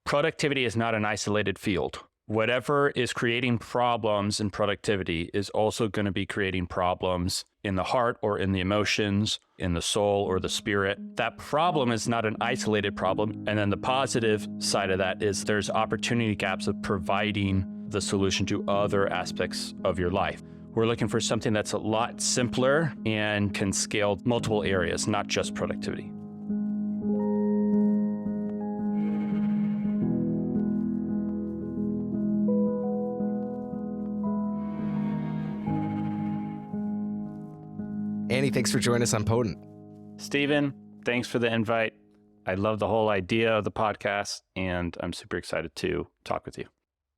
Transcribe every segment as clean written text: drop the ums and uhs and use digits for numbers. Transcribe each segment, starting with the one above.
productivity is not an isolated field. Whatever is creating problems in productivity is also going to be creating problems in the heart or in the emotions, in the soul or the spirit. That problem is not an isolated problem. And then the positive side of that is there's opportunity gaps of providing the solution to other aspects of your life. We're looking for something that's a lot simpler and can scale multiple areas, not just productivity. Andy, thanks for joining us on Potent. Stephen, thanks for the invite. I love the whole idea of the podcast, and I'm super excited to talk with you.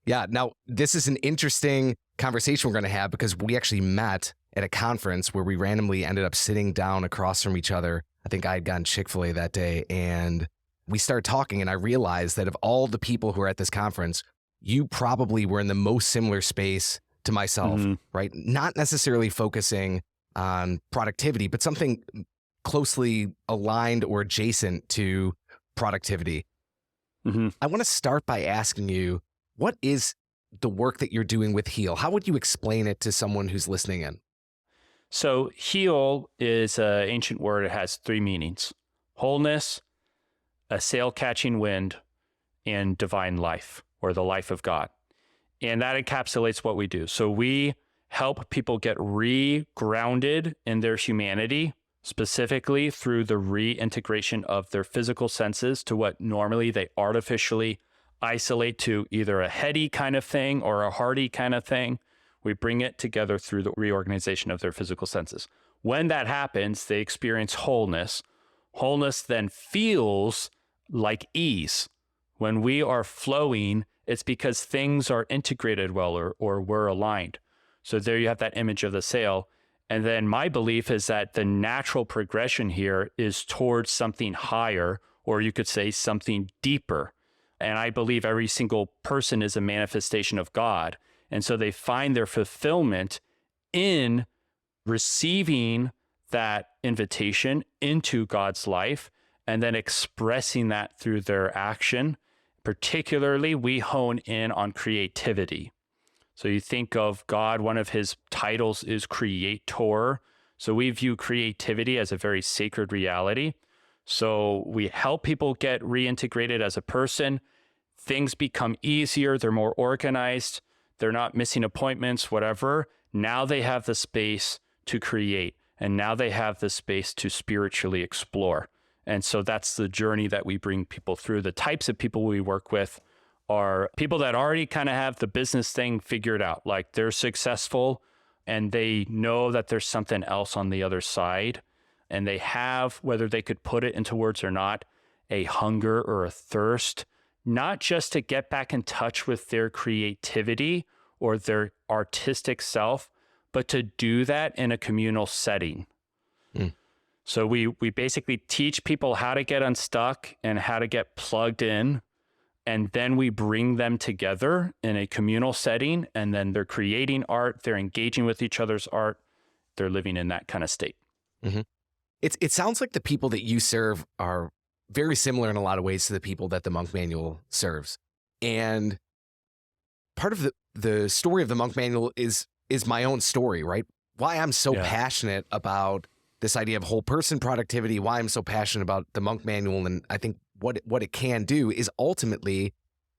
Yeah, now this is an interesting conversation we're going to have because we actually met at a conference where we randomly ended up sitting down across from each other. I think I had gotten Chick-fil-A that day, and we started talking, and I realized that of all the people who are at this conference, you probably were in the most similar space to myself, right? Not necessarily focusing on productivity, but something closely aligned or adjacent to productivity. I want to start by asking you, what is the work that you're doing with HEAL? How would you explain it to someone who's listening in? So HEAL is an ancient word. It has three meanings: wholeness, a sail-catching wind, and divine life, or the life of God. And that encapsulates what we do. So we help people get re-grounded in their humanity, specifically through the reintegration of their physical senses to what normally they artificially isolate to either a heady kind of thing or a hearty kind of thing. We bring it together through the reorganization of their physical senses. When that happens, they experience wholeness. Wholeness then feels like ease. When we are flowing, it's because things are integrated well or we're aligned. So there you have that image of the sail. And then my belief is that the natural progression here is towards something higher, or you could say something deeper. And I believe every single person is a manifestation of God. And so they find their fulfillment in receiving that invitation into God's life and then expressing that through their action. Particularly, we hone in on creativity. So you think of God, one of his titles is creator. So we view creativity as a very sacred reality. So we help people get reintegrated as a person. Things become easier. They're more organized. They're not missing appointments, whatever. Now they have the space to create. And now they have the space to spiritually explore. And so that's the journey that we bring people through. The types of people we work with are people that already kind of have the business thing figured out. Like they're successful and they know that there's something else on the other side. And they have, whether they could put it into words or not, a hunger or a thirst, not just to get back in touch with their creativity or their artistic self, but to do that in a communal setting. So we basically teach people how to get unstuck and how to get plugged in. And then we bring them together in a communal setting, and then they're creating art, they're engaging with each other's art, they're living in that kind of state. It sounds like the people that you serve are very similar in a lot of ways to the people that the Monk Manual serves. And part of the story of the Monk Manual is my own story, right? Why I'm so passionate about this idea of whole person productivity, why I'm so passionate about the Monk Manual, and I think what it can do is ultimately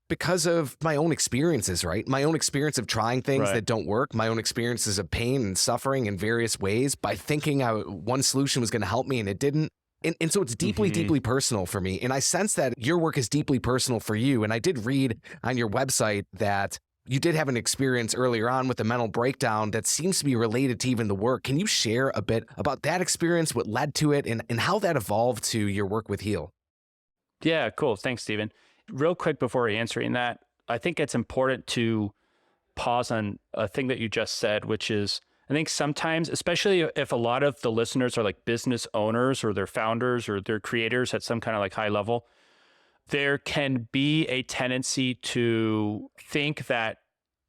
because of my own experiences, right? My own experience of trying things that don't work, my own experiences of pain and suffering in various ways by thinking one solution was going to help me and it didn't. And so it's deeply, deeply personal for me. And I sense that your work is deeply personal for you. And I did read on your website that you did have an experience earlier on with a mental breakdown that seems to be related to even the work. Can you share a bit about that experience, what led to it, and how that evolved to your work with HEAL? Yeah, cool. Thanks, Stephen. Real quick before answering that, I think it's important to pause on a thing that you just said, which is, I think sometimes, especially if a lot of the listeners are like business owners or they're founders or they're creators at some kind of like high level, there can be a tendency to think that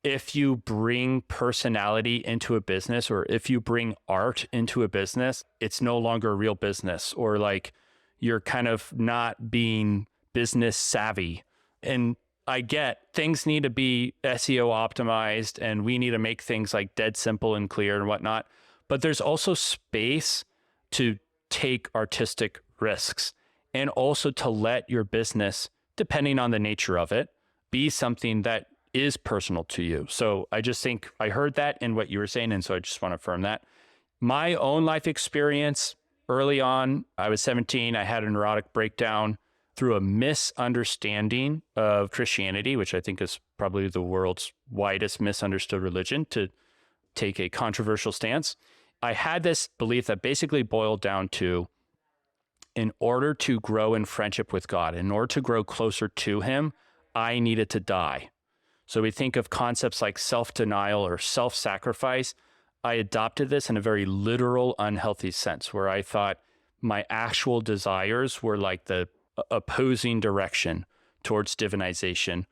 if you bring personality into a business or if you bring art into a business, it's no longer a real business, or like you're kind of not being business savvy, And I get things need to be SEO optimized and we need to make things like dead simple and clear and whatnot. But there's also space to take artistic risks and also to let your business, depending on the nature of it, be something that is personal to you. So I just think I heard that in what you were saying. And so I just want to affirm that. My own life experience early on, I was 17, I had a neurotic breakdown through a misunderstanding of Christianity, which I think is probably the world's widest misunderstood religion, to take a controversial stance. I had this belief that basically boiled down to, in order to grow in friendship with God, in order to grow closer to him, I needed to die. So we think of concepts like self-denial or self-sacrifice. I adopted this in a very literal, unhealthy sense, where I thought my actual desires were like the opposing direction towards divinization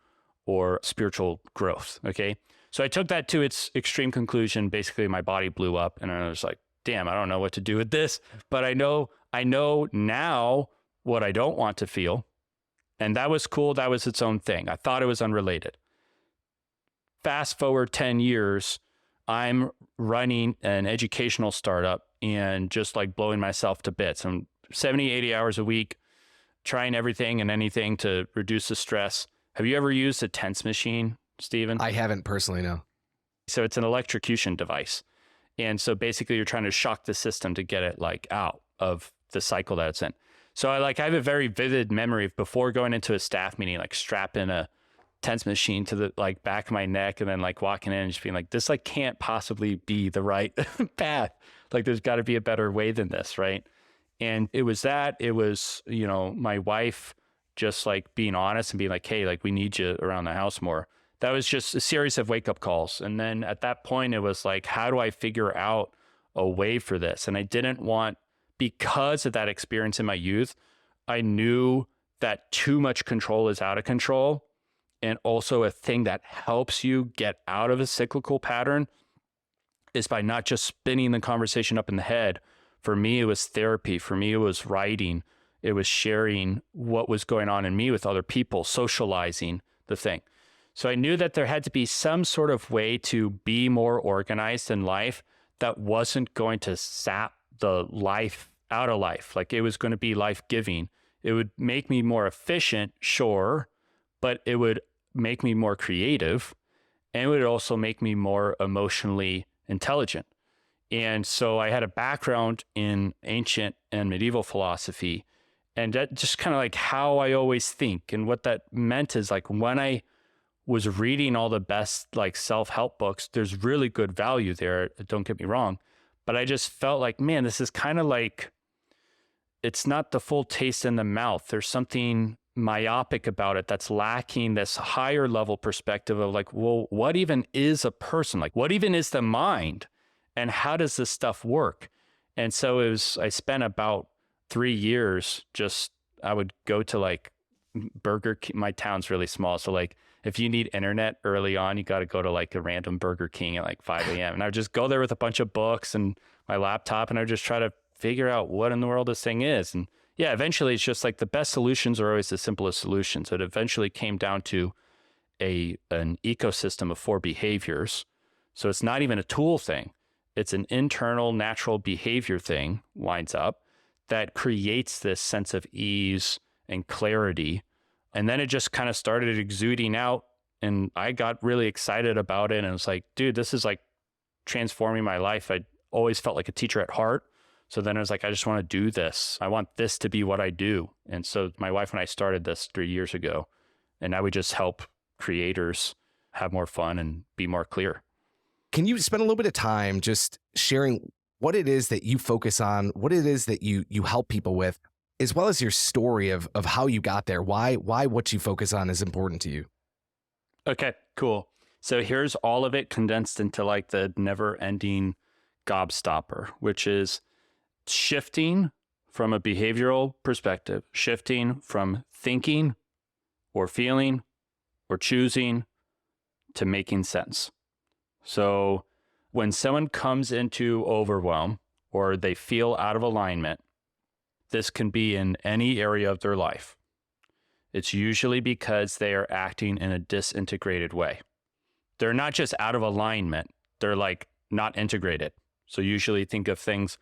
or spiritual growth. Okay. So I took that to its extreme conclusion. Basically, my body blew up and I was like, damn, I don't know what to do with this, but I know now what I don't want to feel. And that was cool. That was its own thing. I thought it was unrelated. Fast forward 10 years, I'm running an educational startup and just like blowing myself to bits. I'm 70, 80 hours a week, trying everything and anything to reduce the stress. Have you ever used a TENS machine, Stephen? I haven't personally, no. So it's an electrocution device. And so basically you're trying to shock the system to get it like out of the cycle that it's in. So I have a very vivid memory of before going into a staff meeting, like strapping a TENS machine to the like back of my neck and then like walking in and just being like, this like can't possibly be the right path. Like there's got to be a better way than this, right? And it was, my wife just like being honest and being like, hey, like we need you around the house more. That was just a series of wake up calls. And then at that point, it was like, how do I figure out a way for this? And I didn't want, because of that experience in my youth, I knew that too much control is out of control. And also a thing that helps you get out of a cyclical pattern is by not just spinning the conversation up in the head. For me, it was therapy. For me, it was writing. It was sharing what was going on in me with other people, socializing the thing. So I knew that there had to be some sort of way to be more organized in life that wasn't going to sap the life out of life. Like it was going to be life-giving. It would make me more efficient, sure, but it would make me more creative, and it would also make me more emotionally intelligent. And so I had a background in ancient and medieval philosophy, and that just kind of like how I always think. And what that meant is like when I was reading all the best like self-help books, there's really good value there, don't get me wrong, but I just felt like, man, this is kind of like, it's not the full taste in the mouth. There's something myopic about it that's lacking this higher level perspective of like, well, what even is a person? Like, what even is the mind? And how does this stuff work? And so I spent about 3 years I would go to like Burger King. My town's really small. So like, if you need internet early on, you got to go to like a random Burger King at like 5 a.m. And I would just go there with a bunch of books and my laptop, and I would just try to figure out what in the world this thing is. And yeah, eventually it's just like the best solutions are always the simplest solutions. It eventually came down to an ecosystem of 4 behaviors. So it's not even a tool thing. It's an internal natural behavior thing, winds up, that creates this sense of ease and clarity. And then it just kind of started exuding out, and I got really excited about it. And it was like, dude, this is like transforming my life. I always felt like a teacher at heart. So then I was like, I just want to do this. I want this to be what I do. And so my wife and I started this 3 years ago, and now we just help creators have more fun and be more clear. Can you spend a little bit of time just sharing what it is that you focus on, what it is that you help people with, as well as your story of how you got there, why what you focus on is important to you? Okay, cool. So here's all of it condensed into like the never-ending gobstopper, which is shifting from a behavioral perspective, shifting from thinking or feeling or choosing to making sense. So when someone comes into overwhelm or they feel out of alignment, this can be in any area of their life. it's usually because they are acting in a disintegrated way. They're not just out of alignment, they're like not integrated. So usually think of things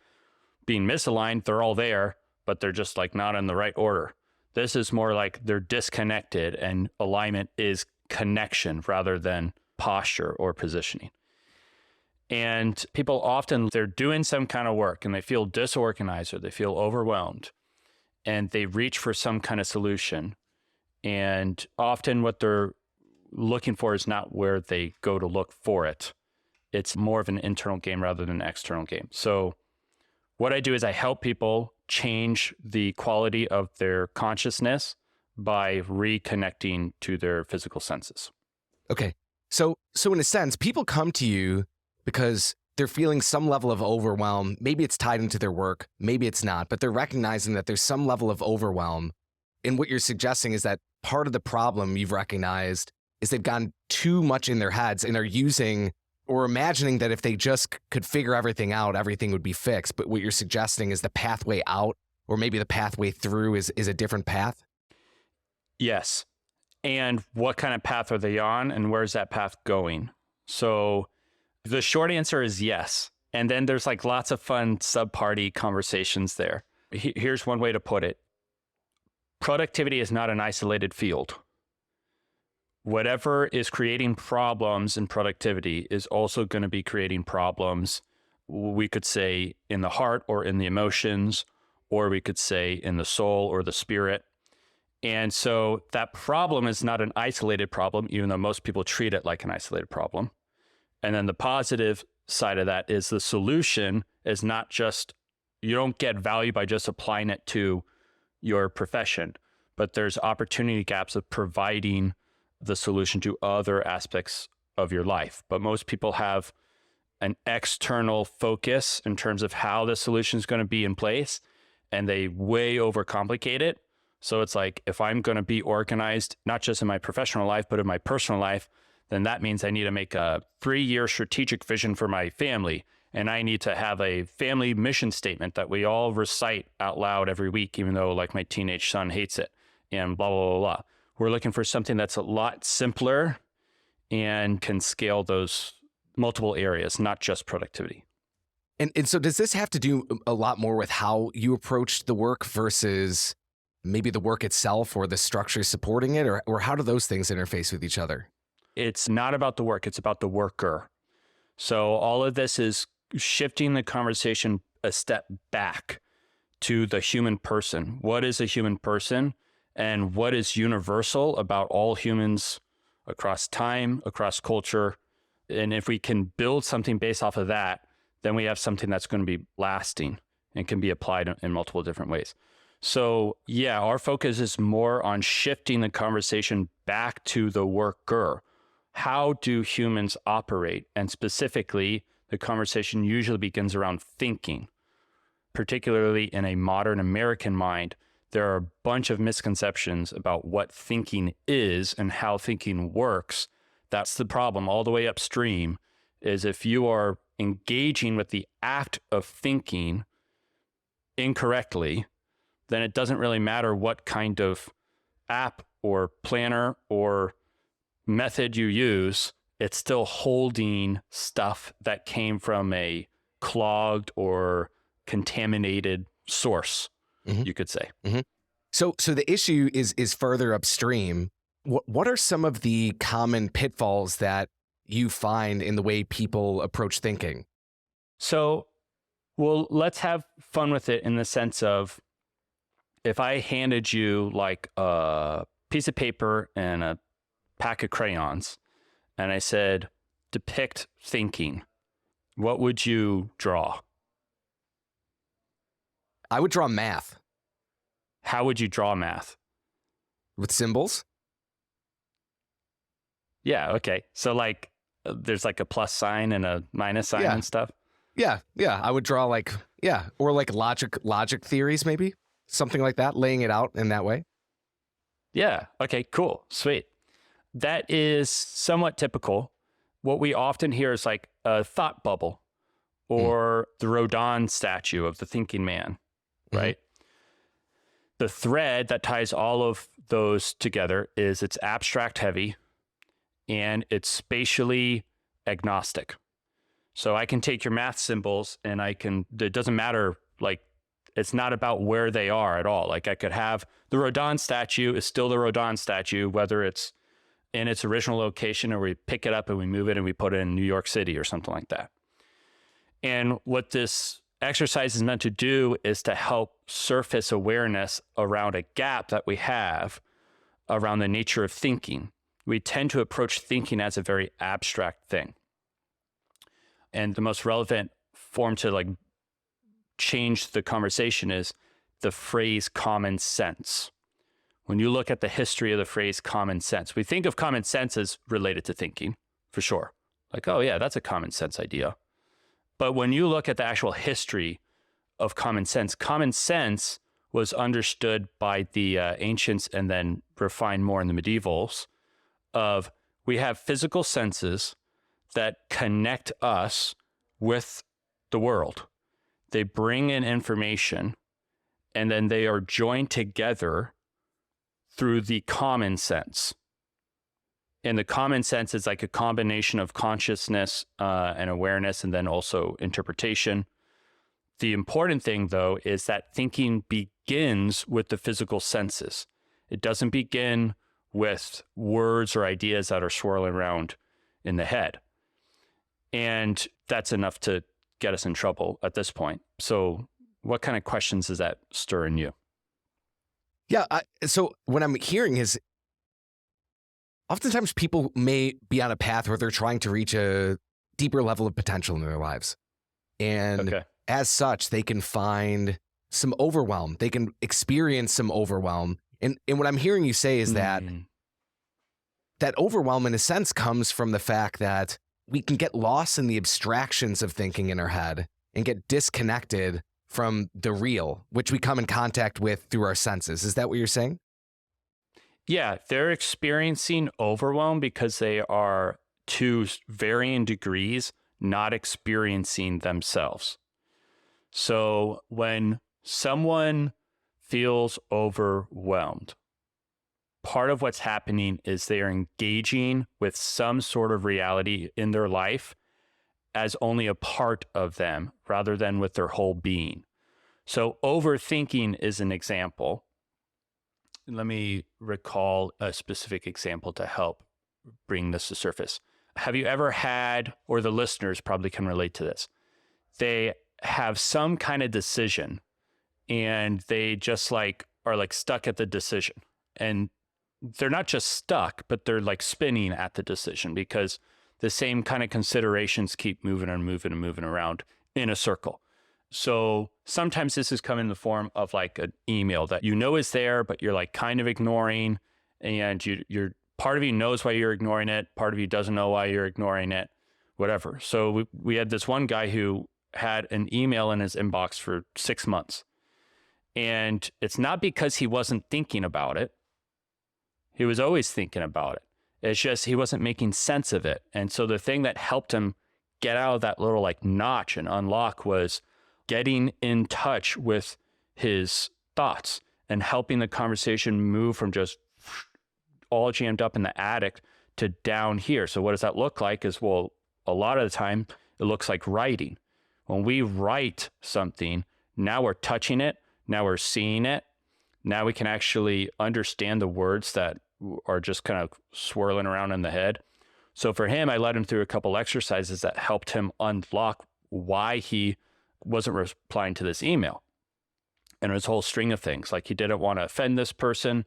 being misaligned, they're all there, but they're just like not in the right order. This is more like they're disconnected, and alignment is connection rather than posture or positioning. And people often, they're doing some kind of work and they feel disorganized or they feel overwhelmed, and they reach for some kind of solution. And often what they're looking for is not where they go to look for it. It's more of an internal game rather than an external game. So what I do is I help people change the quality of their consciousness by reconnecting to their physical senses. Okay. So in a sense, people come to you because they're feeling some level of overwhelm. Maybe it's tied into their work, maybe it's not, but they're recognizing that there's some level of overwhelm. And what you're suggesting is that part of the problem you've recognized is they've gone too much in their heads and are using or imagining that if they just could figure everything out, everything would be fixed. But what you're suggesting is the pathway out, or maybe the pathway through is a different path? Yes. And what kind of path are they on, and where's that path going? So the short answer is yes. And then there's like lots of fun sub-party conversations there. Here's one way to put it. Productivity is not an isolated field. Whatever is creating problems in productivity is also going to be creating problems, we could say, in the heart or in the emotions, or we could say in the soul or the spirit. And so that problem is not an isolated problem, even though most people treat it like an isolated problem. And then the positive side of that is the solution is not just, you don't get value by just applying it to your profession, but there's opportunity gaps of providing the solution to other aspects of your life. But most people have an external focus in terms of how the solution is going to be in place, and they way overcomplicate it. So it's like, if I'm going to be organized, not just in my professional life, but in my personal life, then that means I need to make a 3-year strategic vision for my family. And I need to have a family mission statement that we all recite out loud every week, even though like my teenage son hates it, and blah, blah, blah, blah. We're looking for something that's a lot simpler and can scale those multiple areas, not just productivity. And so does this have to do a lot more with how you approach the work versus maybe the work itself or the structure supporting it? Or how do those things interface with each other? It's not about the work, it's about the worker. So all of this is shifting the conversation a step back to the human person. What is a human person? And what is universal about all humans across time, across culture? And if we can build something based off of that, then we have something that's going to be lasting and can be applied in multiple different ways. So yeah, our focus is more on shifting the conversation back to the worker. How do humans operate? And specifically, the conversation usually begins around thinking, particularly in a modern American mind. There are a bunch of misconceptions about what thinking is and how thinking works. That's the problem all the way upstream, is if you are engaging with the act of thinking incorrectly, then it doesn't really matter what kind of app or planner or method you use. It's still holding stuff that came from a clogged or contaminated source. You could say. So the issue is further upstream. What are some of the common pitfalls that you find in the way people approach thinking? So, well, let's have fun with it in the sense of, if I handed you like a piece of paper and a pack of crayons, and I said, depict thinking, what would you draw? I would draw math. How would you draw math? With symbols? Yeah, okay. So like there's like a plus sign and a minus sign and stuff? Yeah. I would draw or like logic theories maybe, something like that, laying it out in that way. Yeah, okay, cool, sweet. That is somewhat typical. What we often hear is like a thought bubble or the Rodin statue of the thinking man, right? the thread that ties all of those together is it's abstract heavy and it's spatially agnostic. So I can take your math symbols and it doesn't matter, like, it's not about where they are at all. Like I could have the Rodin statue is still the Rodin statue, whether it's in its original location or we pick it up and we move it and we put it in New York City or something like that. And what this exercise is meant to do is to help surface awareness around a gap that we have around the nature of thinking. We tend to approach thinking as a very abstract thing. And the most relevant form to like change the conversation is the phrase common sense. When you look at the history of the phrase common sense, we think of common sense as related to thinking, for sure. Like, oh yeah, that's a common sense idea. But when you look at the actual history of common sense was understood by the ancients and then refined more in the medievals of we have physical senses that connect us with the world. They bring in information and then they are joined together through the common sense. And the common sense is like a combination of consciousness and awareness and then also interpretation. The important thing, though, is that thinking begins with the physical senses. It doesn't begin with words or ideas that are swirling around in the head. And that's enough to get us in trouble at this point. So what kind of questions does that stir in you? Yeah. So what I'm hearing is oftentimes people may be on a path where they're trying to reach a deeper level of potential in their lives. And as such, they can find some overwhelm. They can experience some overwhelm. And what I'm hearing you say is that that overwhelm, in a sense, comes from the fact that we can get lost in the abstractions of thinking in our head and get disconnected from the real, which we come in contact with through our senses. Is that what you're saying? Yeah, they're experiencing overwhelm because they are, to varying degrees, not experiencing themselves. So when someone feels overwhelmed, part of what's happening is they are engaging with some sort of reality in their life as only a part of them rather than with their whole being. So overthinking is an example. Let me recall a specific example to help bring this to surface. Have you ever had, or the listeners probably can relate to this, they have some kind of decision and they just like are like stuck at the decision, and they're not just stuck, but they're like spinning at the decision because the same kind of considerations keep moving and moving and moving around in a circle. So sometimes this is coming in the form of like an email that you know is there, but you're like kind of ignoring, and you're part of you knows why you're ignoring it. Part of you doesn't know why you're ignoring it, whatever. So we had this one guy who had an email in his inbox for 6 months, and it's not because he wasn't thinking about it. He was always thinking about it. It's just he wasn't making sense of it. And so the thing that helped him get out of that little like notch and unlock was getting in touch with his thoughts and helping the conversation move from just all jammed up in the attic to down here. So what does that look like is, well, a lot of the time it looks like writing. When we write something, now we're touching it, now we're seeing it, now we can actually understand the words that are just kind of swirling around in the head. So for him, I led him through a couple exercises that helped him unlock why he wasn't replying to this email. And his whole string of things, like he didn't want to offend this person,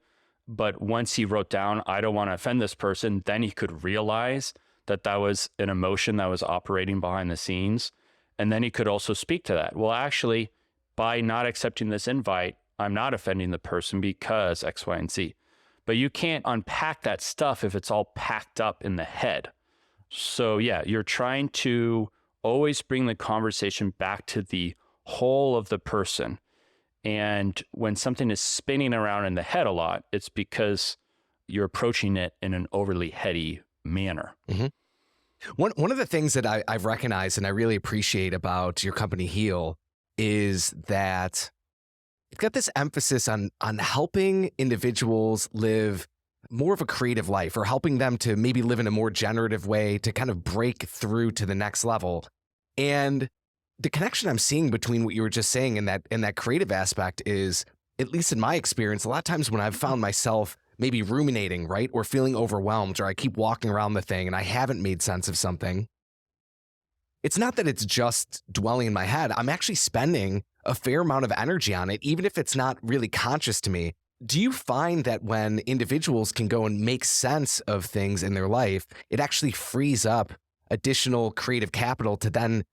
but once he wrote down, I don't want to offend this person, then he could realize that that was an emotion that was operating behind the scenes. And then he could also speak to that. Well, actually, by not accepting this invite, I'm not offending the person because X, Y, and Z. But you can't unpack that stuff if it's all packed up in the head. So yeah, you're trying to always bring the conversation back to the whole of the person. And when something is spinning around in the head a lot, it's because you're approaching it in an overly heady manner. Mm-hmm. One of the things that I've recognized and I really appreciate about your company Heal is that it's got this emphasis on helping individuals live more of a creative life, or helping them to maybe live in a more generative way to kind of break through to the next level. And the connection I'm seeing between what you were just saying and that creative aspect is, at least in my experience, a lot of times when I've found myself maybe ruminating, right, or feeling overwhelmed, or I keep walking around the thing and I haven't made sense of something, it's not that it's just dwelling in my head. I'm actually spending a fair amount of energy on it, even if it's not really conscious to me. Do you find that when individuals can go and make sense of things in their life, it actually frees up additional creative capital to then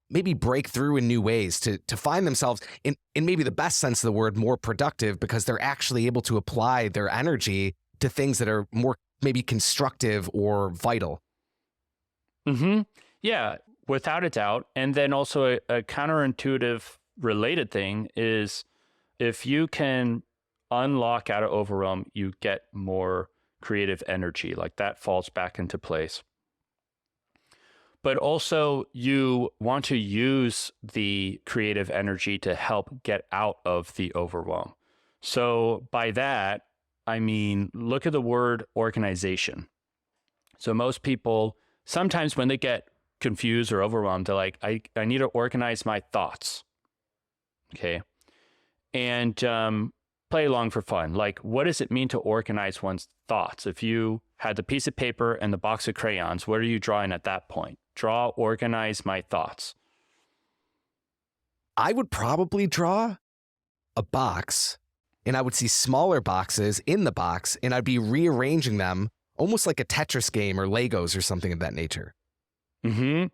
maybe break through in new ways, to find themselves, in maybe the best sense of the word, more productive, because they're actually able to apply their energy to things that are more maybe constructive or vital? Mm-hmm. Yeah, without a doubt. And then also a counterintuitive related thing is, if you can unlock out of overwhelm, you get more creative energy. Like, that falls back into place. But also, you want to use the creative energy to help get out of the overwhelm. So by that, I mean, look at the word organization. So most people, sometimes when they get confused or overwhelmed, they're like, I need to organize my thoughts. Okay. And play along for fun. Like, what does it mean to organize one's thoughts? If you had the piece of paper and the box of crayons, what are you drawing at that point? Draw, organize my thoughts. I would probably draw a box, and I would see smaller boxes in the box, and I'd be rearranging them almost like a Tetris game or Legos or something of that nature. Mm-hmm.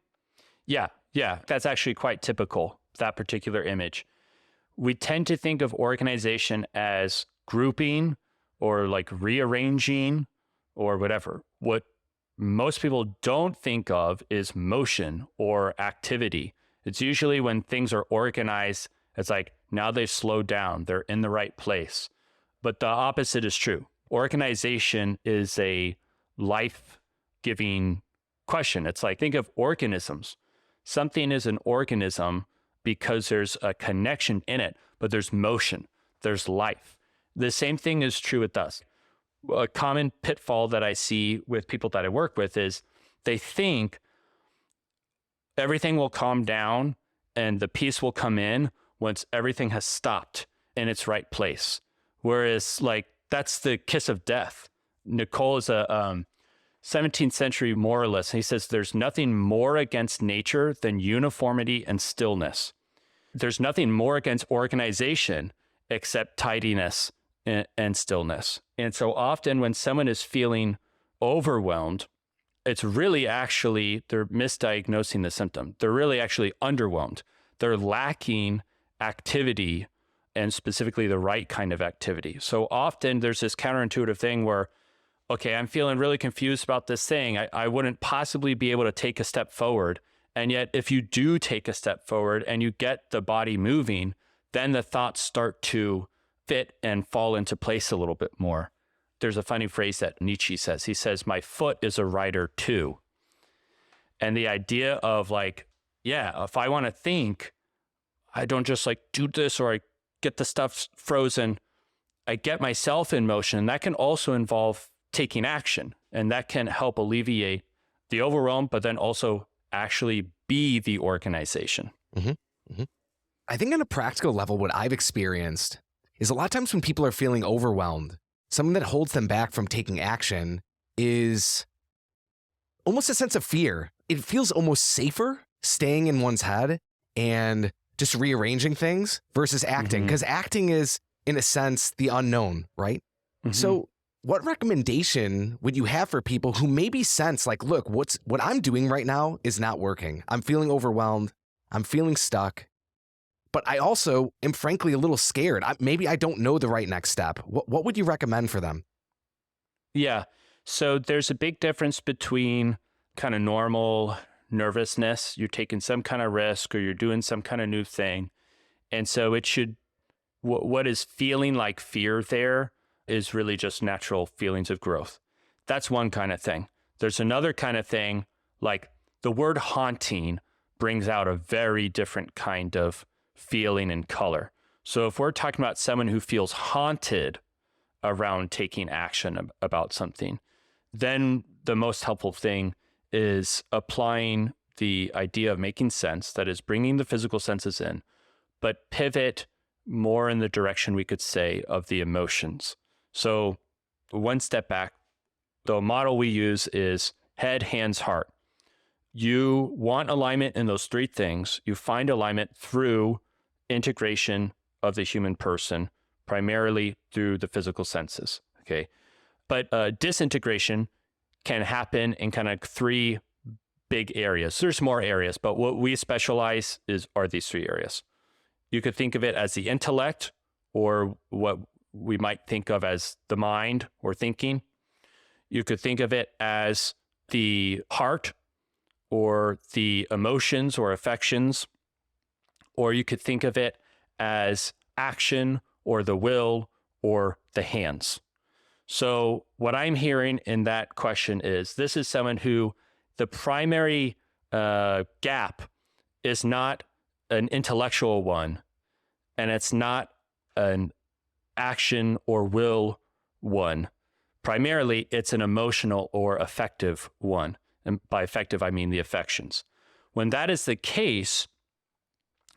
Yeah. That's actually quite typical, that particular image. We tend to think of organization as grouping or like rearranging or whatever. What most people don't think of is motion or activity. It's usually when things are organized, it's like now they've slowed down, they're in the right place. But the opposite is true. Organization is a life-giving question. It's like, think of organisms. Something is an organism because there's a connection in it, but there's motion, there's life. The same thing is true with us. A common pitfall that I see with people that I work with is they think everything will calm down and the peace will come in once everything has stopped in its right place. Whereas, like, that's the kiss of death. Nicole is a 17th century moralist. He says there's nothing more against nature than uniformity and stillness. There's nothing more against organization except tidiness and stillness. And so often when someone is feeling overwhelmed, it's really actually, they're misdiagnosing the symptom. They're really actually underwhelmed. They're lacking activity, and specifically the right kind of activity. So often there's this counterintuitive thing where, okay, I'm feeling really confused about this thing. I wouldn't possibly be able to take a step forward. And yet if you do take a step forward and you get the body moving, then the thoughts start to fit and fall into place a little bit more. There's a funny phrase that Nietzsche says. He says, my foot is a rider too. And the idea of like, yeah, if I want to think, I don't just like do this or I get the stuff frozen. I get myself in motion. That can also involve taking action, and that can help alleviate the overwhelm, but then also actually be the organization. Mm-hmm. Mm-hmm. I think on a practical level, what I've experienced is a lot of times when people are feeling overwhelmed, something that holds them back from taking action is almost a sense of fear. It feels almost safer staying in one's head and just rearranging things versus acting, because acting is, in a sense, the unknown, right? Mm-hmm. So what recommendation would you have for people who maybe sense like, look, what I'm doing right now is not working. I'm feeling overwhelmed. I'm feeling stuck. But I also am frankly a little scared. Maybe I don't know the right next step. What would you recommend for them? Yeah. So there's a big difference between kind of normal nervousness. You're taking some kind of risk or you're doing some kind of new thing. And so it should, what is feeling like fear there is really just natural feelings of growth. That's one kind of thing. There's another kind of thing, like the word haunting brings out a very different kind of feeling and color. So if we're talking about someone who feels haunted around taking action about something, then the most helpful thing is applying the idea of making sense, that is bringing the physical senses in, but pivot more in the direction, we could say, of the emotions. So one step back, the model we use is head, hands, heart. You want alignment in those three things. You find alignment through integration of the human person, primarily through the physical senses. Okay. But disintegration can happen in kind of three big areas. There's more areas, but what we specialize are these three areas. You could think of it as the intellect, or what we might think of as the mind or thinking. You could think of it as the heart, or the emotions or affections, or you could think of it as action, or the will, or the hands. So what I'm hearing in that question is, this is someone who the primary gap is not an intellectual one, and it's not an action or will one. Primarily, it's an emotional or affective one. And by affective, I mean the affections. When that is the case,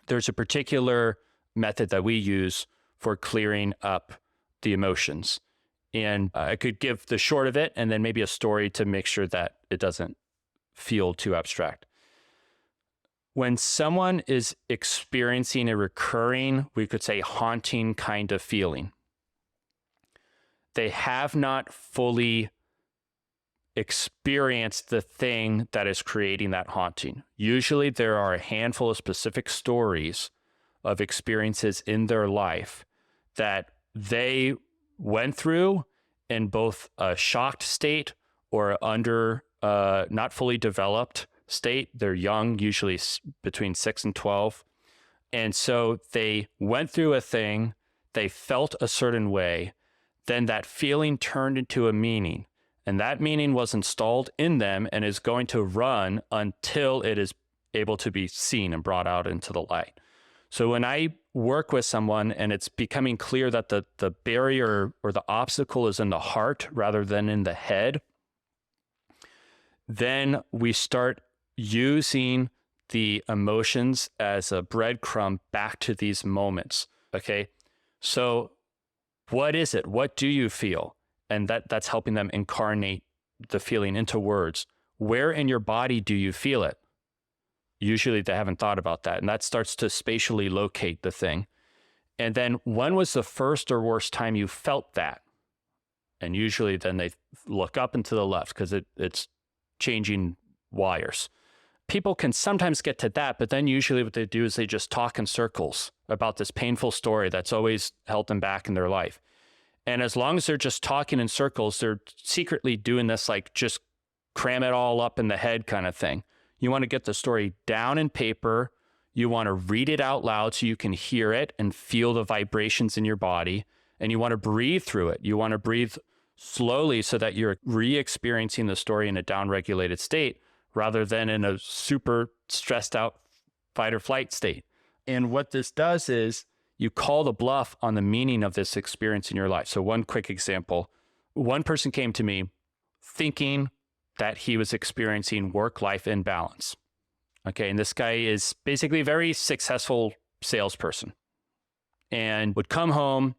there's a particular method that we use for clearing up the emotions. And I could give the short of it and then maybe a story to make sure that it doesn't feel too abstract. When someone is experiencing a recurring, we could say haunting kind of feeling, they have not fully experienced the thing that is creating that haunting. Usually there are a handful of specific stories of experiences in their life that they went through in both a shocked state or under not fully developed state. They're young, usually between 6 and 12. And so they went through a thing, they felt a certain way, then that feeling turned into a meaning. And that meaning was installed in them and is going to run until it is able to be seen and brought out into the light. So when I work with someone and it's becoming clear that the barrier or the obstacle is in the heart rather than in the head, then we start using the emotions as a breadcrumb back to these moments. Okay. So what is it? What do you feel? And that's helping them incarnate the feeling into words. Where in your body do you feel it? Usually they haven't thought about that. And that starts to spatially locate the thing. And then when was the first or worst time you felt that? And usually then they look up and to the left because it's changing wires. People can sometimes get to that, but then usually what they do is they just talk in circles about this painful story that's always held them back in their life. And as long as they're just talking in circles, they're secretly doing this, like just cram it all up in the head kind of thing. You want to get the story down in paper. You want to read it out loud so you can hear it and feel the vibrations in your body. And you want to breathe through it. You want to breathe slowly so that you're re-experiencing the story in a down-regulated state rather than in a super stressed out fight or flight state. And what this does is you call the bluff on the meaning of this experience in your life. So one quick example, one person came to me thinking that he was experiencing work-life imbalance. Okay, and this guy is basically a very successful salesperson and would come home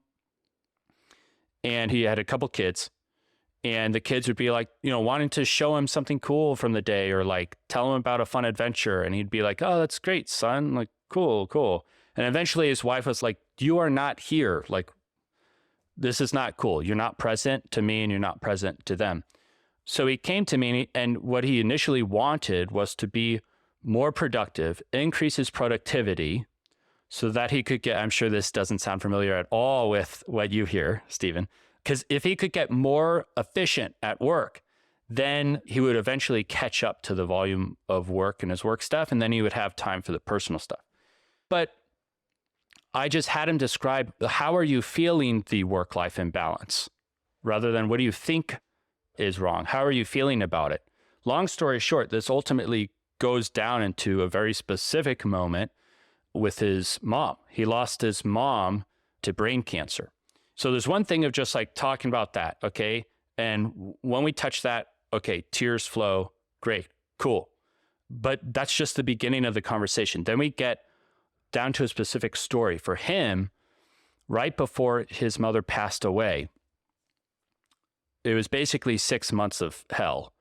and he had a couple kids and the kids would be like, wanting to show him something cool from the day or like tell him about a fun adventure. And he'd be like, oh, that's great, son. Like, cool. And eventually his wife was like, you are not here. Like, this is not cool. You're not present to me and you're not present to them. So he came to me and what he initially wanted was to be more productive, increase his productivity so that he could get, I'm sure this doesn't sound familiar at all with what you hear, Stephen, because if he could get more efficient at work, then he would eventually catch up to the volume of work and his work stuff, and then he would have time for the personal stuff. But I just had him describe, how are you feeling the work-life imbalance rather than what do you think is wrong? How are you feeling about it? Long story short, this ultimately goes down into a very specific moment with his mom. He lost his mom to brain cancer. So there's one thing of just like talking about that, okay? And when we touch that, okay, tears flow, great, cool. But that's just the beginning of the conversation. Then we get down to a specific story. For him, right before his mother passed away, it was basically 6 months of hell.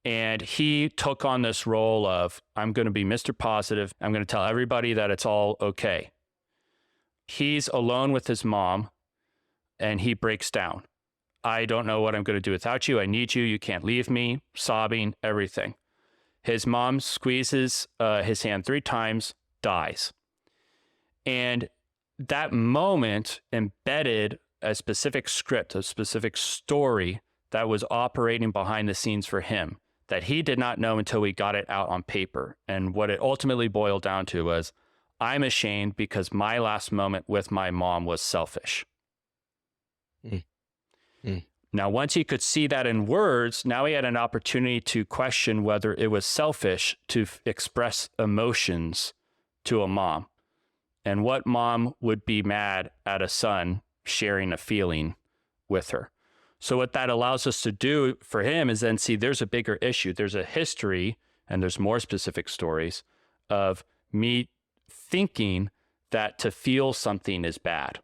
And he took on this role of, I'm going to be Mr. Positive. I'm going to tell everybody that it's all okay. He's alone with his mom and he breaks down. I don't know what I'm going to do without you. I need you. You can't leave me. Sobbing, everything. His mom squeezes his hand 3 times, dies. And that moment embedded a specific script, a specific story that was operating behind the scenes for him that he did not know until we got it out on paper. And what it ultimately boiled down to was, I'm ashamed because my last moment with my mom was selfish. Now, once he could see that in words, now he had an opportunity to question whether it was selfish to express emotions to a mom. And what mom would be mad at a son sharing a feeling with her? So what that allows us to do for him is then see there's a bigger issue. There's a history, and there's more specific stories of me thinking that to feel something is bad.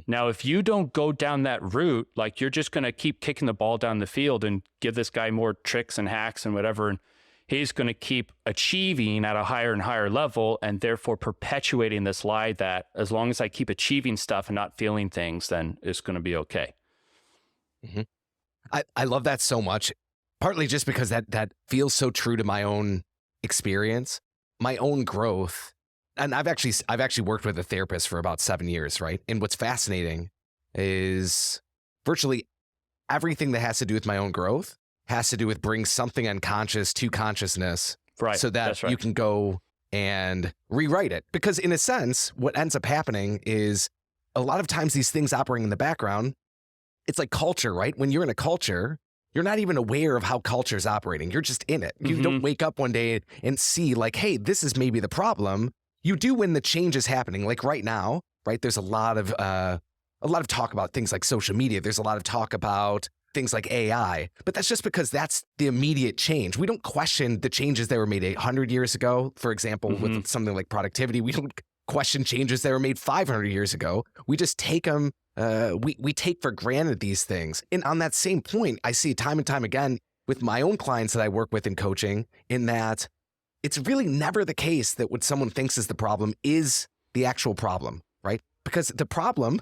Now, if you don't go down that route, like you're just going to keep kicking the ball down the field and give this guy more tricks and hacks and whatever, and he's going to keep achieving at a higher and higher level, and therefore perpetuating this lie that as long as I keep achieving stuff and not feeling things, then it's going to be okay. I love that so much, partly just because that feels so true to my own experience, my own growth. And I've actually worked with a therapist for about 7 years, right? And what's fascinating is virtually everything that has to do with my own growth has to do with bring something unconscious to consciousness, right? So that you can go and rewrite it. Because in a sense, what ends up happening is a lot of times these things operating in the background, it's like culture, right? When you're in a culture, you're not even aware of how culture is operating. You're just in it. You don't wake up one day and see like, hey, this is maybe the problem. You do when the change is happening. Like right now, right? There's a lot of talk about things like social media. There's a lot of talk about things like AI, but that's just because that's the immediate change. We don't question the changes that were made 800 years ago. For example, with something like productivity, we don't question changes that were made 500 years ago. We just take them. We take for granted these things. And on that same point, I see time and time again with my own clients that I work with in coaching, in that it's really never the case that what someone thinks is the problem is the actual problem, right? Because the problem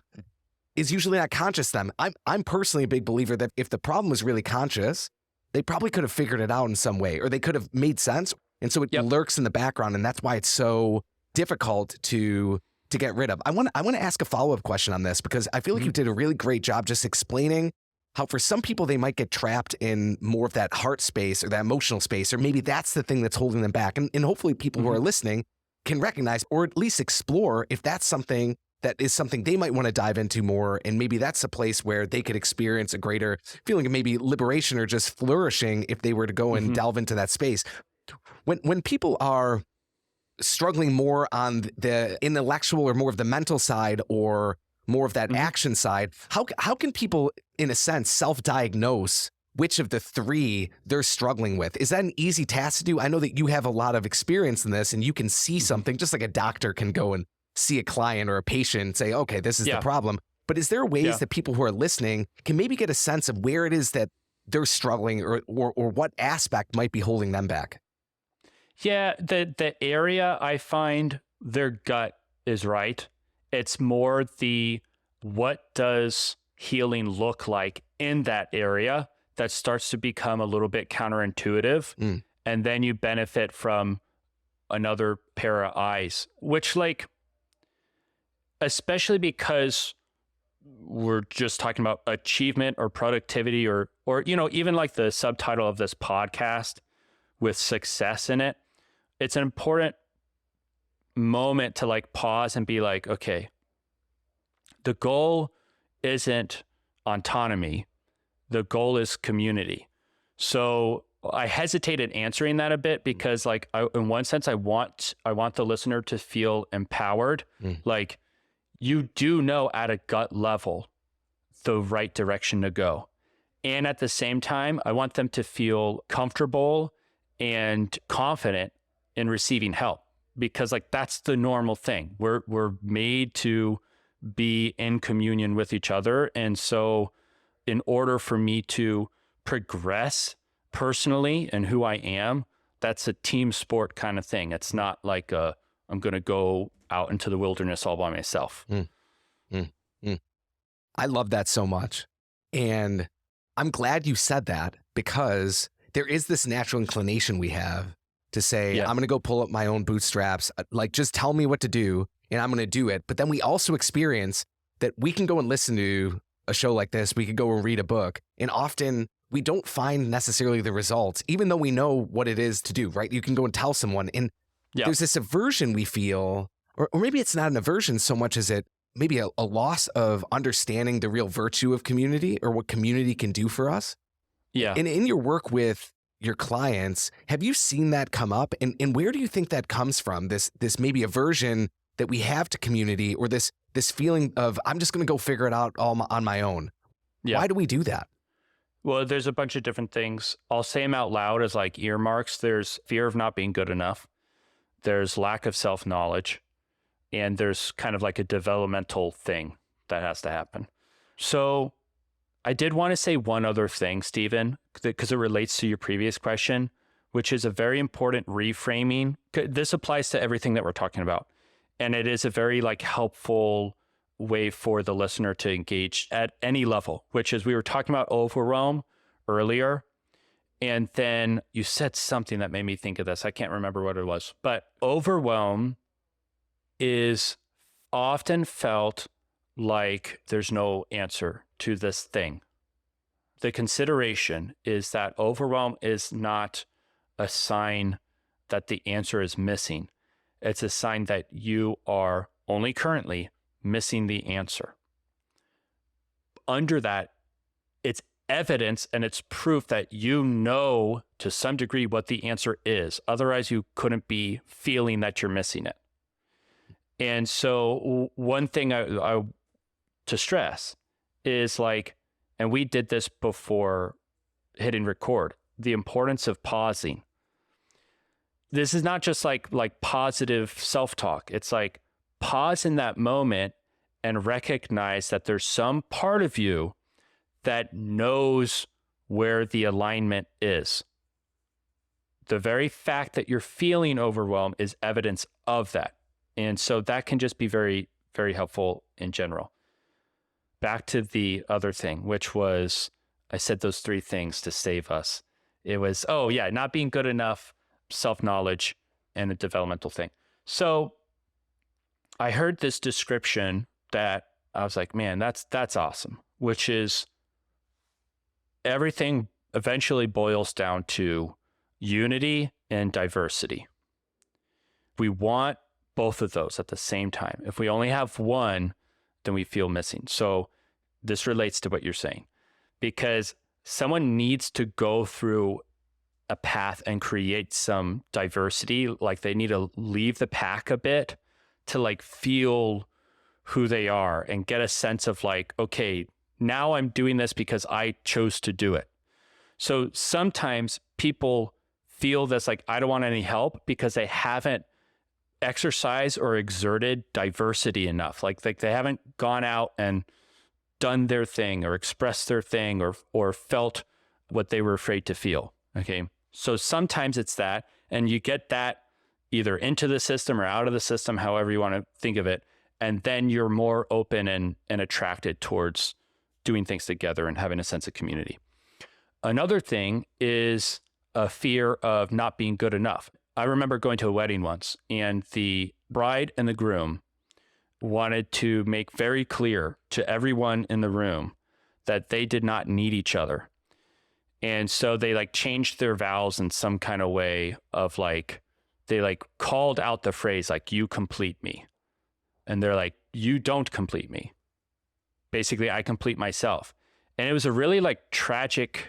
is usually not conscious to them. I'm personally a big believer that if the problem was really conscious, they probably could have figured it out in some way, or they could have made sense. And so it lurks in the background, and that's why it's so difficult to get rid of. I want to ask a follow-up question on this, because I feel like you did a really great job just explaining how for some people they might get trapped in more of that heart space or that emotional space, or maybe that's the thing that's holding them back. And hopefully people who are listening can recognize, or at least explore, if that's something that is something they might want to dive into more. And maybe that's a place where they could experience a greater feeling of maybe liberation or just flourishing if they were to go and delve into that space. When people are struggling more on the intellectual or more of the mental side, or more of that action side, how can people, in a sense, self-diagnose which of the three they're struggling with? Is that an easy task to do? I know that you have a lot of experience in this, and you can see something just like a doctor can go and see a client or a patient and say, okay, this is the problem. But is there ways that people who are listening can maybe get a sense of where it is that they're struggling, or what aspect might be holding them back? Yeah, the area I find their gut is right. It's more the what does healing look like in that area that starts to become a little bit counterintuitive. And then you benefit from another pair of eyes, which, like, especially because we're just talking about achievement or productivity, or you know, even like the subtitle of this podcast with success in it, it's an important moment to like pause and be like, okay, the goal isn't autonomy. The goal is community. So I hesitated answering that a bit because like in one sense, I want the listener to feel empowered. Like you do know at a gut level the right direction to go. And at the same time, I want them to feel comfortable and confident in receiving help, because like that's the normal thing. We're made to be in communion with each other. And so in order for me to progress personally and who I am, that's a team sport kind of thing. It's not like I'm going to go out into the wilderness all by myself. I love that so much. And I'm glad you said that, because there is this natural inclination we have to say, I'm going to go pull up my own bootstraps. Like, just tell me what to do and I'm going to do it. But then we also experience that we can go and listen to a show like this. We could go and read a book. And often we don't find necessarily the results, even though we know what it is to do, right? You can go and tell someone. And there's this aversion we feel, or maybe it's not an aversion so much as it maybe a loss of understanding the real virtue of community or what community can do for us. Yeah. And in your work with your clients, have you seen that come up? And where do you think that comes from? This maybe aversion that we have to community, or this feeling of, I'm just going to go figure it out all on my own. Yeah. Why do we do that? Well, there's a bunch of different things. I'll say them out loud as like earmarks. There's fear of not being good enough. There's lack of self-knowledge. And there's kind of like a developmental thing that has to happen. So I did want to say one other thing, Stephen, because it relates to your previous question, which is a very important reframing. This applies to everything that we're talking about. And it is a very like helpful way for the listener to engage at any level, which is, we were talking about overwhelm earlier. And then you said something that made me think of this. I can't remember what it was, but overwhelm is often felt like there's no answer to this thing. The consideration is that overwhelm is not a sign that the answer is missing. It's a sign that you are only currently missing the answer. Under that, it's evidence and it's proof that you know to some degree what the answer is. Otherwise, you couldn't be feeling that you're missing it. And so one thing I to stress is like, and we did this before hitting record, the importance of pausing. This is not just like positive self-talk. It's like pause in that moment and recognize that there's some part of you that knows where the alignment is. The very fact that you're feeling overwhelmed is evidence of that. And so that can just be very, very helpful in general. Back to the other thing, which was, I said those three things to save us. It was, not being good enough, self-knowledge, and a developmental thing. So I heard this description that I was like, man, that's awesome, which is everything eventually boils down to unity and diversity. We want both of those at the same time. If we only have one, then we feel missing. So this relates to what you're saying, because someone needs to go through a path and create some diversity. Like they need to leave the pack a bit to like feel who they are and get a sense of like, okay, now I'm doing this because I chose to do it. So sometimes people feel this like, I don't want any help because they haven't exercised or exerted diversity enough. Like they haven't gone out and done their thing or expressed their thing or felt what they were afraid to feel. Okay. So sometimes it's that, and you get that either into the system or out of the system, however you want to think of it. And then you're more open and attracted towards doing things together and having a sense of community. Another thing is a fear of not being good enough. I remember going to a wedding once, and the bride and the groom wanted to make very clear to everyone in the room that they did not need each other. And so they like changed their vows in some kind of way of like, they like called out the phrase like, you complete me. And they're like, you don't complete me. Basically, I complete myself. And it was a really like tragic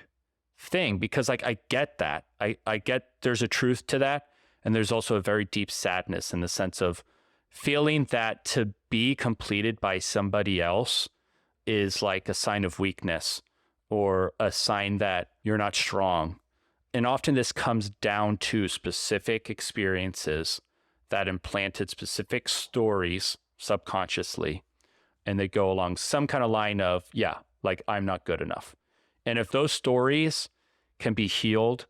thing because like I get that. I get there's a truth to that. And there's also a very deep sadness in the sense of feeling that to be completed by somebody else is like a sign of weakness or a sign that you're not strong. And often this comes down to specific experiences that implanted specific stories subconsciously. And they go along some kind of line of, yeah, like I'm not good enough. And if those stories can be healed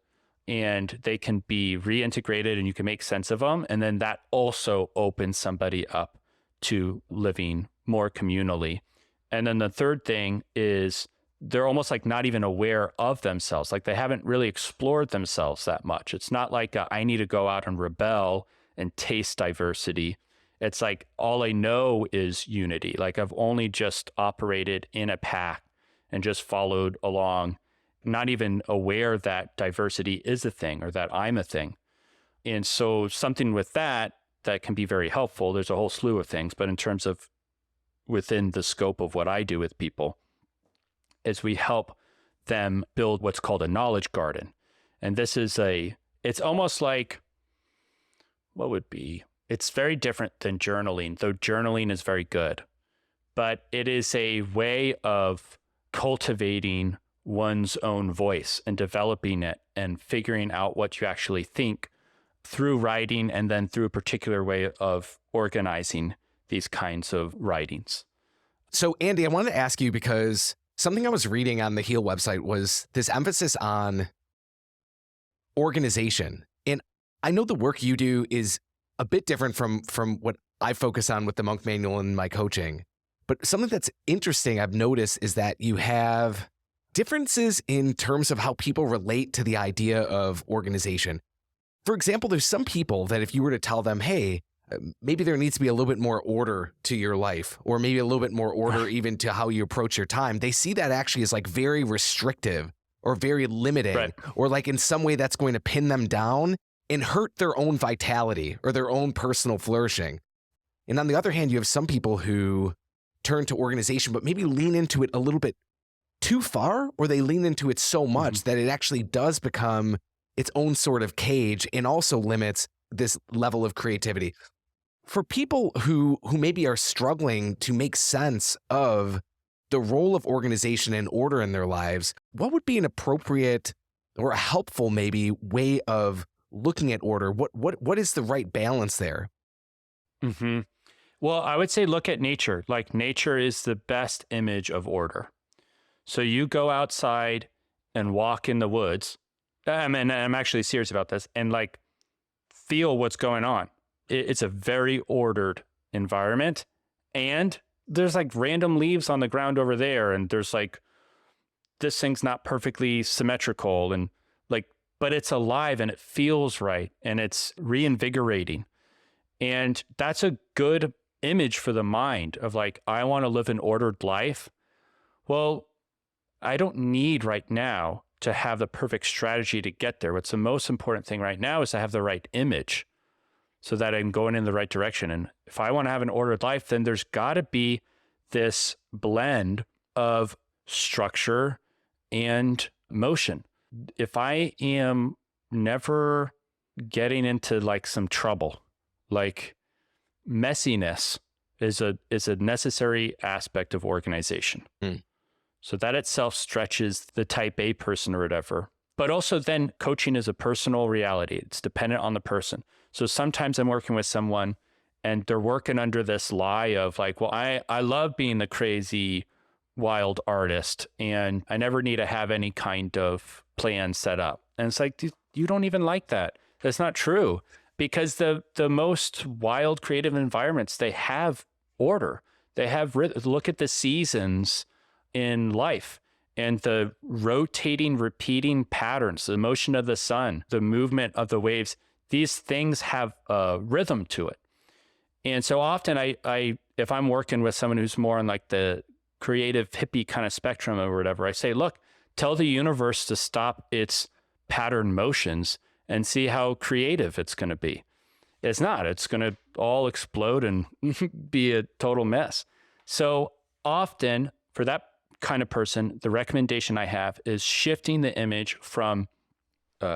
and they can be reintegrated and you can make sense of them, and then that also opens somebody up to living more communally. And then the third thing is they're almost like not even aware of themselves. Like they haven't really explored themselves that much. It's not like I need to go out and rebel and taste diversity. It's like all I know is unity. Like I've only just operated in a pack and just followed along, not even aware that diversity is a thing or that I'm a thing. And so something with that can be very helpful. There's a whole slew of things, but in terms of within the scope of what I do with people is we help them build what's called a knowledge garden. And this is it's almost like, what would be? It's very different than journaling, though journaling is very good. But it is a way of cultivating one's own voice and developing it and figuring out what you actually think through writing and then through a particular way of organizing these kinds of writings. So, Andy, I wanted to ask you because something I was reading on the Heal website was this emphasis on organization. And I know the work you do is a bit different from what I focus on with the Monk Manual and my coaching. But something that's interesting I've noticed is that you have differences in terms of how people relate to the idea of organization. For example, there's some people that if you were to tell them, hey, maybe there needs to be a little bit more order to your life, or maybe a little bit more order even to how you approach your time, they see that actually as like very restrictive or very limiting, right, or like in some way that's going to pin them down and hurt their own vitality or their own personal flourishing. And on the other hand, you have some people who turn to organization, but maybe lean into it a little bit too far, or they lean into it so much that it actually does become its own sort of cage and also limits this level of creativity. For people who maybe are struggling to make sense of the role of organization and order in their lives, what would be an appropriate or a helpful maybe way of looking at order? What is the right balance there? Mm-hmm. Well, I would say look at nature. Like nature is the best image of order. So you go outside and walk in the woods. I'm actually serious about this, and like feel what's going on. It's a very ordered environment, and there's like random leaves on the ground over there, and there's like this thing's not perfectly symmetrical, and like, but it's alive and it feels right and it's reinvigorating. And that's a good image for the mind of like, I want to live an ordered life. Well, I don't need right now to have the perfect strategy to get there. What's the most important thing right now is to have the right image so that I'm going in the right direction. And if I want to have an ordered life, then there's got to be this blend of structure and motion. If I am never getting into like some trouble, like messiness is a necessary aspect of organization. So that itself stretches the type A person or whatever. But also then coaching is a personal reality. It's dependent on the person. So sometimes I'm working with someone and they're working under this lie of like, well, I love being the crazy wild artist and I never need to have any kind of plan set up. And it's like, you don't even like that. That's not true, because the most wild creative environments, they have order. They have look at the seasons in life and the rotating, repeating patterns, the motion of the sun, the movement of the waves. These things have a rhythm to it. And so often I if I'm working with someone who's more on like the creative hippie kind of spectrum or whatever, I say, look, tell the universe to stop its pattern motions and see how creative it's going to be. It's not. It's going to all explode and be a total mess. So often for that kind of person, the recommendation I have is shifting the image from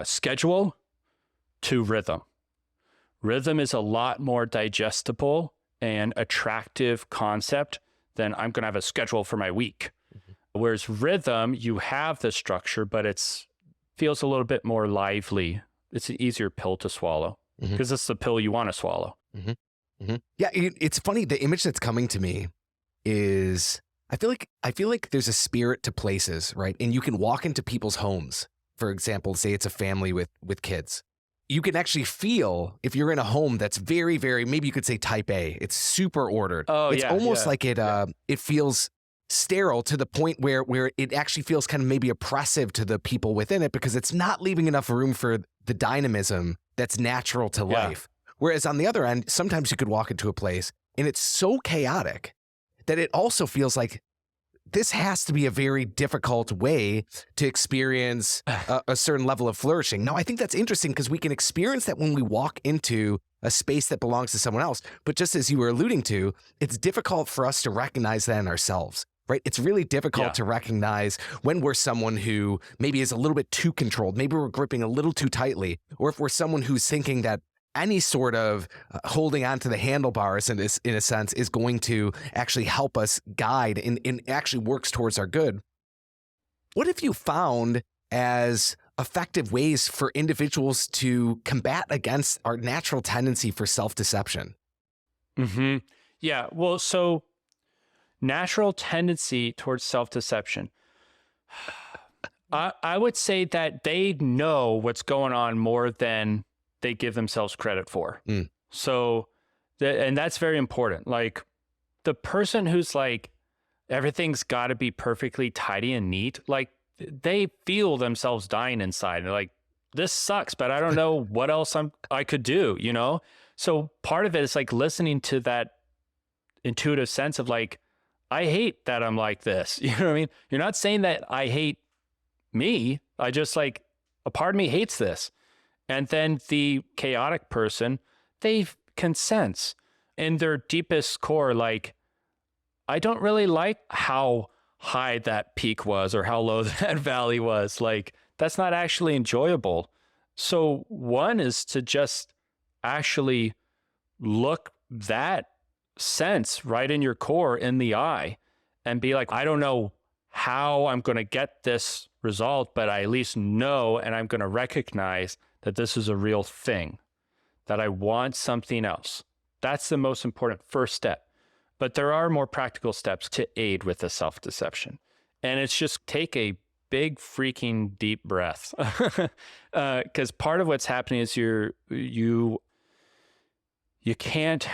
schedule to rhythm. Rhythm is a lot more digestible and attractive concept than I'm going to have a schedule for my week. Whereas rhythm, you have the structure, but it's feels a little bit more lively. It's an easier pill to swallow because it's the pill you want to swallow. Yeah, it's funny. The image that's coming to me is I feel like there's a spirit to places, right? And you can walk into people's homes. For example, say it's a family with kids. You can actually feel if you're in a home that's very, very, maybe you could say type A. It's super ordered. Oh, it's almost like it feels sterile to the point where it actually feels kind of maybe oppressive to the people within it because it's not leaving enough room for the dynamism that's natural to life. Whereas on the other end, sometimes you could walk into a place and it's so chaotic that it also feels like this has to be a very difficult way to experience a certain level of flourishing. Now, I think that's interesting because we can experience that when we walk into a space that belongs to someone else. But just as you were alluding to, it's difficult for us to recognize that in ourselves, right? It's really difficult to recognize when we're someone who maybe is a little bit too controlled. Maybe we're gripping a little too tightly, or if we're someone who's thinking that any sort of holding on to the handlebars in a sense is going to actually help us guide and actually works towards our good. What have you found as effective ways for individuals to combat against our natural tendency for self-deception? Yeah, well, so natural tendency towards self-deception. I would say that they know what's going on more than they give themselves credit for. So, and that's very important. Like the person who's like, everything's got to be perfectly tidy and neat, like they feel themselves dying inside. They're like, this sucks, but I don't know what else I could do, you know? So part of it is like listening to that intuitive sense of like, I hate that I'm like this. You know what I mean? You're not saying that I hate me. I just like, a part of me hates this. And then the chaotic person, they can sense in their deepest core, like, I don't really like how high that peak was or how low that valley was. Like, that's not actually enjoyable. So one is to just actually look that sense right in your core in the eye and be like, I don't know how I'm going to get this result, but I at least know, and I'm going to recognize that this is a real thing, that I want something else. That's the most important first step. But there are more practical steps to aid with the self-deception. And it's just take a big freaking deep breath. Because part of what's happening is you can't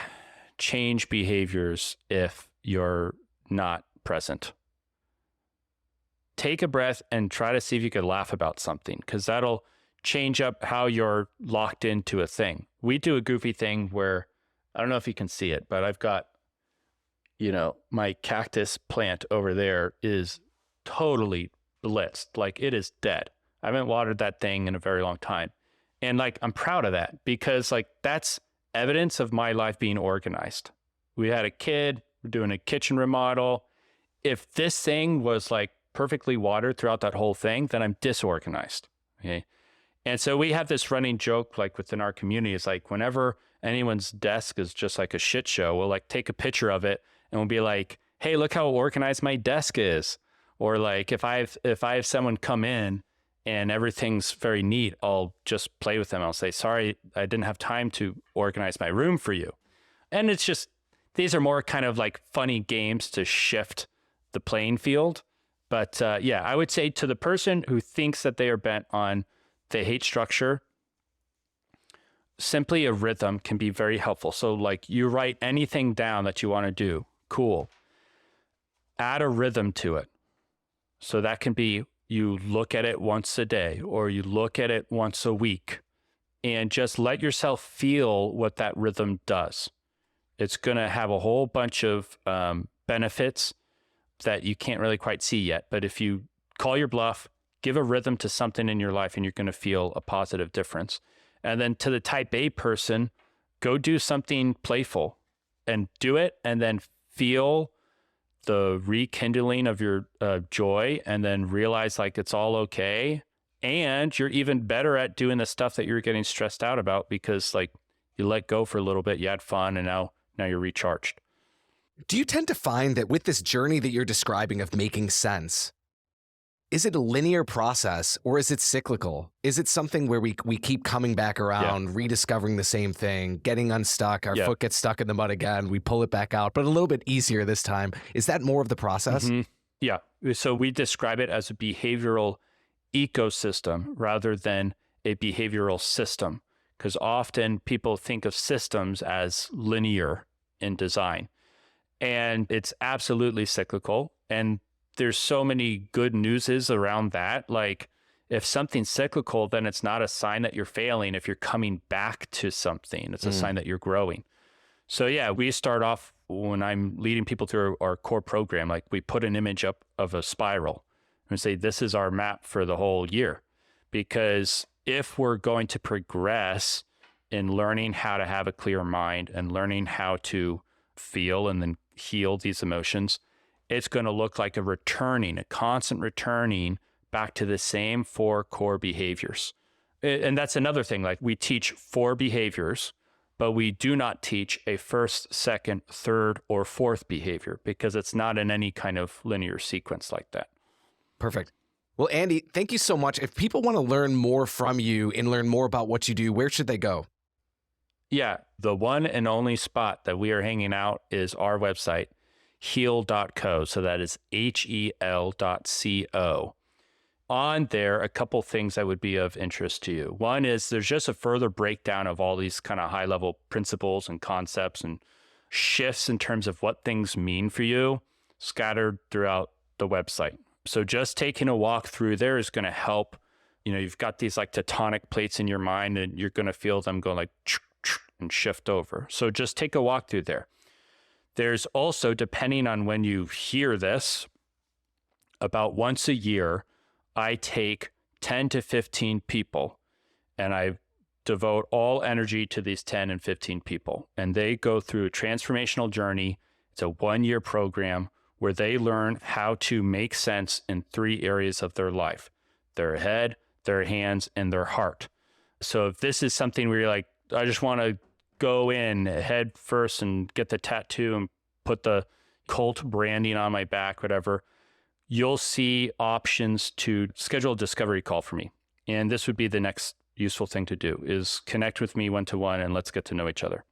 change behaviors if you're not present. Take a breath and try to see if you could laugh about something, because that'll change up how you're locked into a thing. We do a goofy thing where, I don't know if you can see it, but I've got, my cactus plant over there is totally blitzed. Like it is dead. I haven't watered that thing in a very long time. And like, I'm proud of that because like, that's evidence of my life being organized. We had a kid, we're doing a kitchen remodel. If this thing was like perfectly watered throughout that whole thing, then I'm disorganized. Okay. And so we have this running joke, like within our community, it's like whenever anyone's desk is just like a shit show, we'll like take a picture of it and we'll be like, hey, look how organized my desk is. Or like if I have someone come in and everything's very neat, I'll just play with them. I'll say, sorry, I didn't have time to organize my room for you. And it's just, these are more kind of like funny games to shift the playing field. But yeah, I would say to the person who thinks that they are bent on, they hate structure, simply a rhythm can be very helpful. So like you write anything down that you want to do, cool. Add a rhythm to it. So that can be you look at it once a day or you look at it once a week and just let yourself feel what that rhythm does. It's going to have a whole bunch of benefits that you can't really quite see yet. But if you call your bluff, give a rhythm to something in your life and you're going to feel a positive difference. And then to the type A person, go do something playful and do it and then feel the rekindling of your joy, and then realize like it's all okay. And you're even better at doing the stuff that you're getting stressed out about because like you let go for a little bit, you had fun, and now you're recharged. Do you tend to find that with this journey that you're describing of making sense, is it a linear process or is it cyclical? Is it something where we keep coming back around, rediscovering the same thing, getting unstuck, our foot gets stuck in the mud again, we pull it back out, but a little bit easier this time? Is that more of the process? Mm-hmm. Yeah. So we describe it as a behavioral ecosystem rather than a behavioral system, because often people think of systems as linear in design, and it's absolutely cyclical. And there's so many good newses around that. Like if something's cyclical, then it's not a sign that you're failing. If you're coming back to something, it's a sign that you're growing. So yeah, we start off when I'm leading people through our core program, like we put an image up of a spiral and say, this is our map for the whole year. Because if we're going to progress in learning how to have a clear mind and learning how to feel and then heal these emotions, it's going to look like a constant returning back to the same 4 core behaviors. And that's another thing, like we teach 4 behaviors, but we do not teach a first, second, third, or fourth behavior because it's not in any kind of linear sequence like that. Perfect. Well, Andy, thank you so much. If people want to learn more from you and learn more about what you do, where should they go? Yeah, the one and only spot that we are hanging out is our website, heal.co. So that is HEL.co. On there, a couple things that would be of interest to you. One is there's just a further breakdown of all these kind of high level principles and concepts and shifts in terms of what things mean for you scattered throughout the website. So just taking a walk through there is going to help. You know, you've got these like tectonic plates in your mind and you're going to feel them go like and shift over. So just take a walk through there. There's also, depending on when you hear this, about once a year, I take 10 to 15 people and I devote all energy to these 10 and 15 people. And they go through a transformational journey. It's a 1-year program where they learn how to make sense in 3 areas of their life: their head, their hands, and their heart. So if this is something where you're like, I just want to go in head first and get the tattoo and put the cult branding on my back, whatever, you'll see options to schedule a discovery call for me. And this would be the next useful thing to do, is connect with me one-to-one and let's get to know each other.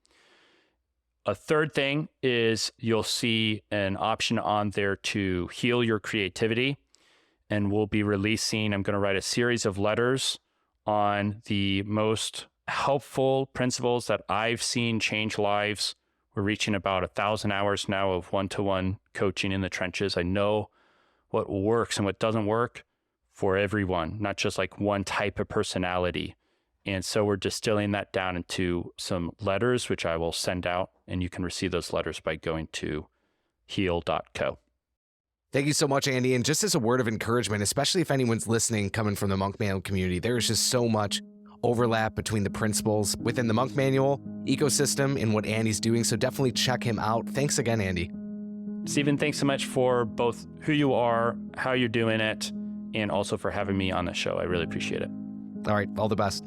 A third thing is you'll see an option on there to heal your creativity. And we'll be releasing, I'm going to write a series of letters on the most helpful principles that I've seen change lives. We're reaching about 1,000 hours now of one-to-one coaching in the trenches. I know what works and what doesn't work for everyone, not just like one type of personality. And so we're distilling that down into some letters, which I will send out, and you can receive those letters by going to heal.co. Thank you so much, Andy. And just as a word of encouragement, especially if anyone's listening coming from the Monk Manual community, there is just so much overlap between the principles within the Monk Manual ecosystem and what Andy's doing. So definitely check him out. Thanks again, Andy. Stephen, thanks so much for both who you are, how you're doing it, and also for having me on the show. I really appreciate it. All right. All the best.